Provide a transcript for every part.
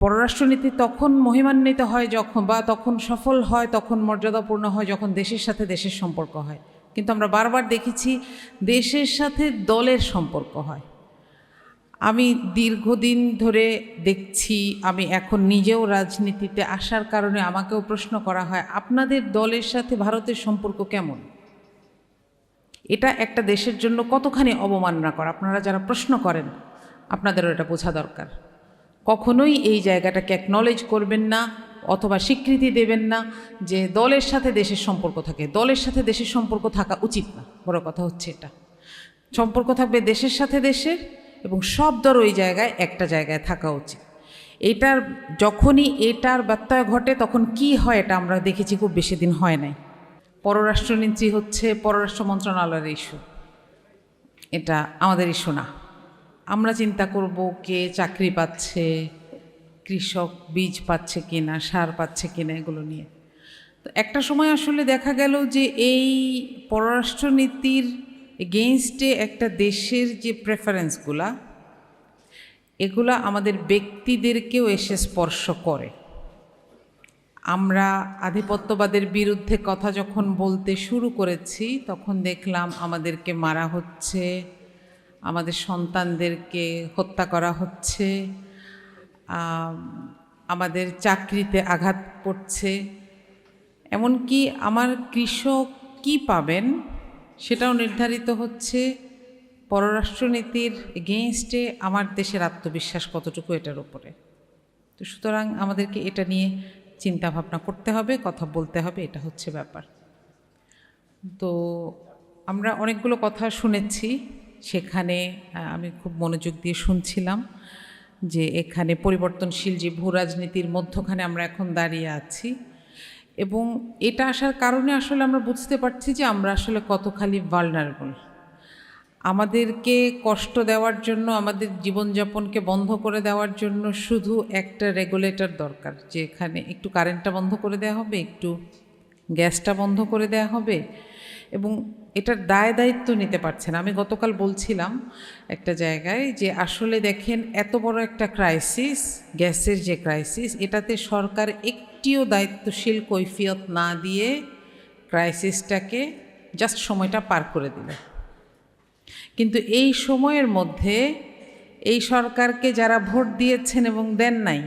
পররাষ্ট্রনীতি তখন মহিমান্বিত হয় যখন, বা তখন সফল হয়, তখন মর্যাদাপূর্ণ হয় যখন দেশের সাথে দেশের সম্পর্ক হয়। কিন্তু আমরা বারবার দেখেছি দেশের সাথে দলের সম্পর্ক হয়। আমি দীর্ঘদিন ধরে দেখছি, আমি এখন নিজেও রাজনীতিতে আসার কারণে আমাকেও প্রশ্ন করা হয়, আপনাদের দলের সাথে ভারতের সম্পর্ক কেমন? এটা একটা দেশের জন্য কতখানি অবমাননা করা। আপনারা যারা প্রশ্ন করেন আপনাদেরও এটা বোঝা দরকার। কখনোই এই জায়গাটাকে অ্যাকনলেজ করবেন না অথবা স্বীকৃতি দেবেন না যে দলের সাথে দেশের সম্পর্ক থাকে। দলের সাথে দেশের সম্পর্ক থাকা উচিত না। বড় কথা হচ্ছে এটা, সম্পর্ক থাকবে দেশের সাথে দেশের, এবং সব দল ওই জায়গায় একটা জায়গায় থাকা উচিত। যখনই এটার ব্যত্যয় ঘটে তখন কি হয় এটা আমরা দেখেছি, খুব বেশি দিন হয় নাই। পররাষ্ট্রনীতি হচ্ছে পররাষ্ট্র মন্ত্রণালয়ের ইস্যু, এটা আমাদের ইস্যু না। আমরা চিন্তা করব কে চাকরি পাচ্ছে, কৃষক বীজ পাচ্ছে কিনা, সার পাচ্ছে কিনা, এগুলো নিয়ে। তো একটা সময় আসলে দেখা গেল যে এই পররাষ্ট্রনীতির এগেইনস্টে একটা দেশের যে প্রেফারেন্সগুলা, এগুলা আমাদের ব্যক্তিদেরকেও এসে স্পর্শ করে। আমরা আধিপত্যবাদের বিরুদ্ধে কথা যখন বলতে শুরু করেছি তখন দেখলাম আমাদেরকে মারা হচ্ছে, আমাদের সন্তানদেরকে হত্যা করা হচ্ছে, আমাদের চাকরিতে আঘাত পড়ছে। এমনকি আমার কৃষক কি পাবেন সেটাও নির্ধারিত হচ্ছে পররাষ্ট্রনীতির এগেইনস্টে আমার দেশের আত্মবিশ্বাস কতটুকু, এটার উপরে। তো সুতরাং আমাদেরকে এটা নিয়ে চিন্তা ভাবনা করতে হবে, কথা বলতে হবে, এটা হচ্ছে ব্যাপার। তো আমরা অনেকগুলো কথা শুনেছি, সেখানে আমি খুব মনোযোগ দিয়ে শুনছিলাম যে এখানে পরিবর্তনশীল যে ভূ রাজনীতির মধ্যখানে আমরা এখন দাঁড়িয়ে আছি, এবং এটা আসার কারণে আসলে আমরা বুঝতে পারছি যে আমরা আসলে কতখানি ভালনারেবল। আমাদেরকে কষ্ট দেওয়ার জন্য, আমাদের জীবনযাপনকে বন্ধ করে দেওয়ার জন্য শুধু একটা রেগুলেটর দরকার, যে এখানে একটু কারেন্টটা বন্ধ করে দেওয়া হবে, একটু গ্যাসটা বন্ধ করে দেওয়া হবে, এবং এটার দায় দায়িত্ব নিতে পারছে না। আমি গতকাল বলছিলাম একটা জায়গায় যে আসলে দেখেন এত বড় একটা ক্রাইসিস, গ্যাসের যে ক্রাইসিস, এটাতে সরকার একটিও দায়িত্বশীল কৈফিয়ত না দিয়ে ক্রাইসিসটাকে জাস্ট সময়টা পার করে দিল। কিন্তু এই সময়ের মধ্যে এই সরকারকে যারা ভোট দিয়েছেন এবং দেন নাই,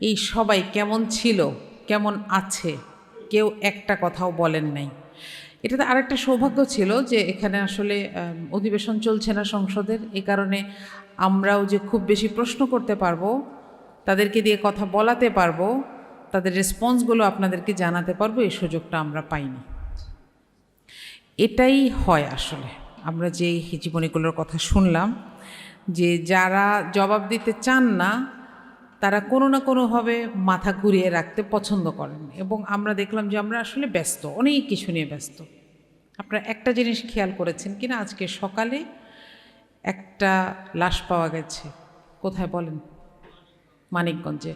এই সবাই কেমন ছিল, কেমন আছে, কেউ একটা কথাও বলেন নাই। এটাতে আরেকটা সৌভাগ্য ছিল যে এখানে আসলে অধিবেশন চলছে না সংসদের, এই কারণে আমরাও যে খুব বেশি প্রশ্ন করতে পারবো, তাদেরকে দিয়ে কথা বলাতে পারবো, তাদের রেসপন্সগুলো আপনাদেরকে জানাতে পারবো, এই সুযোগটা আমরা পাইনি। এটাই হয় আসলে। আমরা যে জীবনীগুলোর কথা শুনলাম, যে যারা জবাব দিতে চান না তারা কোনো না কোনোভাবে মাথা ঘুরিয়ে রাখতে পছন্দ করেন, এবং আমরা দেখলাম যে আমরা আসলে ব্যস্ত, অনেক কিছু নিয়ে ব্যস্ত। আপনারা একটা জিনিস খেয়াল করেছেন কিনা, আজকে সকালে একটা লাশ পাওয়া গেছে। কোথায় বলেন? মানিকগঞ্জে,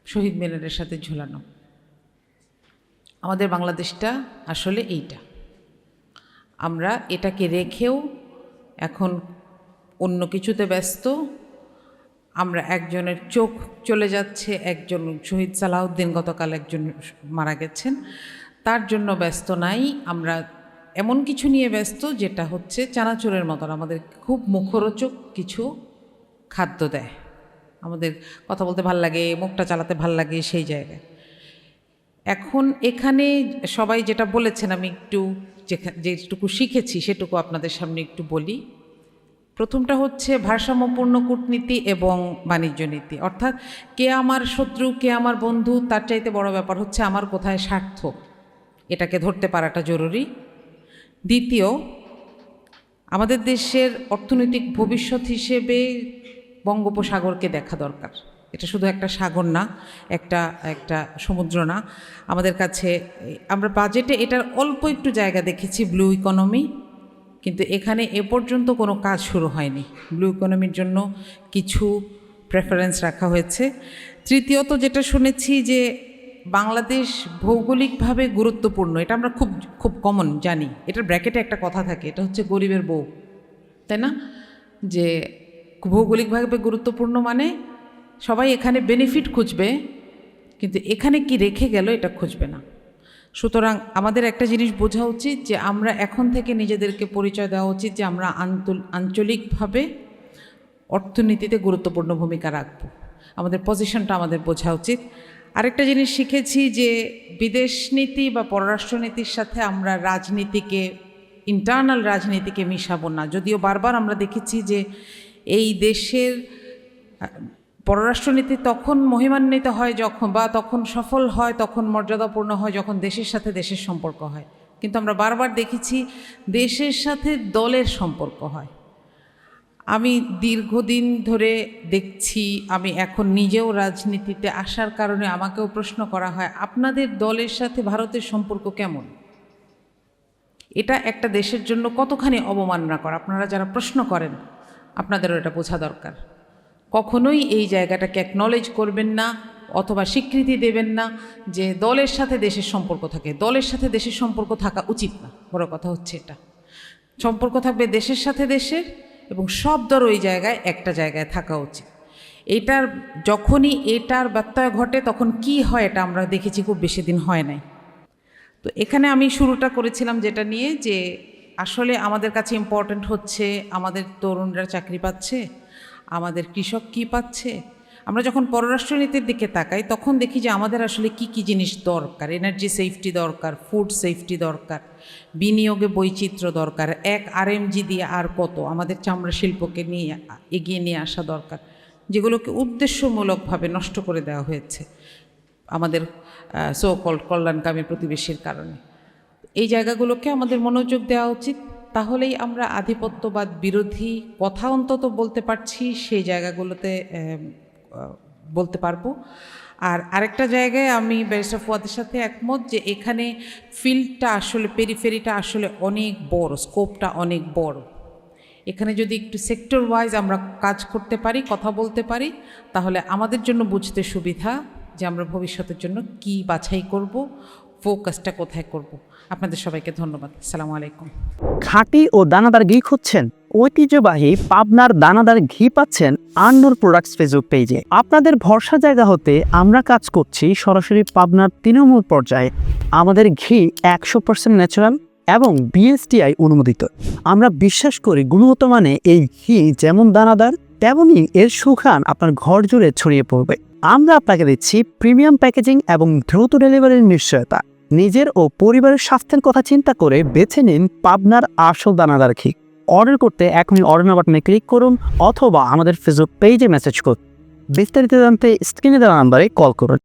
শহীদ মিনারের সাথে ঝুলানো। আমাদের বাংলাদেশটা আসলে এইটা। আমরা এটাকে রেখেও এখন অন্য কিছুতে ব্যস্ত। আমরা একজনের চোখ চলে যাচ্ছে, একজন শহীদ সালাউদ্দিন গতকাল একজন মারা গেছেন, তার জন্য ব্যস্ত নাই। আমরা এমন কিছু নিয়ে ব্যস্ত যেটা হচ্ছে চানাচুরের মতন, আমাদের খুব মুখরোচক কিছু খাদ্য দেয়, আমাদের কথা বলতে ভাল লাগে, মুখটা চালাতে ভাল লাগে, সেই জায়গায়। এখন এখানে সবাই যেটা বলেছেন, আমি একটু যেটুকু শিখেছি সেটুকু আপনাদের সামনে একটু বলি। প্রথমটা হচ্ছে ভারসাম্যপূর্ণ কূটনীতি এবং বাণিজ্য নীতি, অর্থাৎ কে আমার শত্রু, কে আমার বন্ধু, তার চাইতে বড় ব্যাপার হচ্ছে আমার কোথায় স্বার্থ, এটাকে ধরতে পারাটা জরুরি। দ্বিতীয়, আমাদের দেশের অর্থনৈতিক ভবিষ্যৎ হিসেবে বঙ্গোপসাগরকে দেখা দরকার। এটা শুধু একটা সাগর না, একটা সমুদ্র না। আমাদের কাছে আমরা বাজেটে এটার অল্প একটু জায়গা দেখেছি, ব্লু ইকোনমি, কিন্তু এখানে এ পর্যন্ত কোনো কাজ শুরু হয়নি। ব্লু ইকোনমির জন্য কিছু প্রেফারেন্স রাখা হয়েছে। তৃতীয়ত যেটা শুনেছি যে বাংলাদেশ ভৌগোলিকভাবে গুরুত্বপূর্ণ, এটা আমরা খুব খুব কমন জানি। এটার ব্র্যাকেটে একটা কথা থাকে, এটা হচ্ছে গরিবের বউ, তাই না? যে ভৌগোলিকভাবে গুরুত্বপূর্ণ মানে সবাই এখানে বেনিফিট খুঁজবে, কিন্তু এখানে কি রেখে গেল এটা খুঁজবে না। সুতরাং আমাদের একটা জিনিস বোঝা উচিত যে আমরা এখন থেকে নিজেদেরকে পরিচয় দেওয়া উচিত যে আমরা আঞ্চলিকভাবে অর্থনীতিতে গুরুত্বপূর্ণ ভূমিকা রাখব। আমাদের পজিশনটা আমাদের বোঝা উচিত। আরেকটা জিনিস শিখেছি যে বিদেশ নীতি বা পররাষ্ট্রনীতির সাথে আমরা রাজনীতিকে, ইন্টারনাল রাজনীতিকে মিশাবো না। যদিও বারবার আমরা দেখেছি যে এই দেশের পররাষ্ট্রনীতি তখন মহিমান্বিত হয় যখন, বা তখন সফল হয়, তখন মর্যাদাপূর্ণ হয় যখন দেশের সাথে দেশের সম্পর্ক হয়। কিন্তু আমরা বারবার দেখেছি দেশের সাথে দলের সম্পর্ক হয়। আমি দীর্ঘদিন ধরে দেখছি, আমি এখন নিজেও রাজনীতিতে আসার কারণে আমাকেও প্রশ্ন করা হয়, আপনাদের দলের সাথে ভারতের সম্পর্ক কেমন? এটা একটা দেশের জন্য কতখানি অবমাননা করা। আপনারা যারা প্রশ্ন করেন আপনাদেরও এটা বোঝা দরকার। কখনোই এই জায়গাটাকে অ্যাকনলেজ করবেন না অথবা স্বীকৃতি দেবেন না যে দলের সাথে দেশের সম্পর্ক থাকে। দলের সাথে দেশের সম্পর্ক থাকা উচিত না। বড় কথা হচ্ছে এটা, সম্পর্ক থাকবে দেশের সাথে দেশের, এবং সব দল ওই জায়গায় একটা জায়গায় থাকা উচিত। যখনই এটার ব্যত্যয় ঘটে তখন কি হয় এটা আমরা দেখেছি, খুব বেশি দিন হয় নাই। তো এখানে আমি শুরুটা করেছিলাম যেটা নিয়ে, যে আসলে আমাদের কাছে ইম্পর্ট্যান্ট হচ্ছে আমাদের তরুণরা চাকরি পাচ্ছে, আমাদের কৃষক কি পাচ্ছে। আমরা যখন পররাষ্ট্রনীতির দিকে তাকাই তখন দেখি যে আমাদের আসলে কি কি জিনিস দরকার। এনার্জি সেফটি দরকার, ফুড সেফটি দরকার, বিনিয়োগে বৈচিত্র্য দরকার, এক আরএমজি দিয়ে আর কত আমাদের চামড়া শিল্পকে নিয়ে এগিয়ে নিয়ে আসা দরকার, যেগুলোকে উদ্দেশ্যমূলকভাবে নষ্ট করে দেওয়া হয়েছে আমাদের সো কল্ড কল্যাণকামী প্রতিবেশীর কারণে। এই জায়গাগুলোকে আমাদের মনোযোগ দেওয়া উচিত। তাহলেই আমরা আধিপত্যবাদ বিরোধী কথা অন্তত বলতে পারছি, সেই জায়গাগুলোতে বলতে পারবো। আর আরেকটা জায়গায় আমি ব্যারিস্টার ফুয়াদের সাথে একমত যে এখানে ফিল্ডটা আসলে, পেরিফেরিটা আসলে অনেক বড়, স্কোপটা অনেক বড়। এখানে যদি একটু সেক্টর ওয়াইজ আমরা কাজ করতে পারি, কথা বলতে পারি, তাহলে আমাদের জন্য বুঝতে সুবিধা যে আমরা ভবিষ্যতের জন্য কি বাছাই করব, ফোকাসটা কোথায় করব। আপনাদের সবাইকে ধন্যবাদ। আসসালামু আলাইকুম। খাঁটি ও দানাদার ঘি খুঁজছেন? ঐতিহ্যবাহী পাবনার দানাদার ঘি পাচ্ছেন আন্নুর প্রোডাক্টস ফেসবুক পেজে। আপনাদের ভরসা জায়গা হতে আমরা কাজ করছি সরাসরি পাবনার তৃণমূল পর্যায়ে। আমাদের ঘি 100% ন্যাচারাল এবং বিএসটিআই অনুমোদিত। আমরা বিশ্বাস করি গুণগত মানে এই ঘি যেমন দানাদার তেমনই এর সুঘ্রাণ আপনার ঘর জুড়ে ছড়িয়ে পড়বে। আমরা আপনাকে দিচ্ছি প্রিমিয়াম প্যাকেজিং এবং দ্রুত ডেলিভারির নিশ্চয়তা। নিজের ও পরিবারের স্বাস্থ্যের কথা চিন্তা করে বেছে নিন পাবনার আসল দানাদার ঘি। অর্ডার করতে এখনই অর্ডার বাটনে ক্লিক করুন অথবা আমাদের ফেসবুক পেজে মেসেজ করুন। বিস্তারিত জানতে স্ক্রিনে দেওয়া নাম্বারে কল করুন।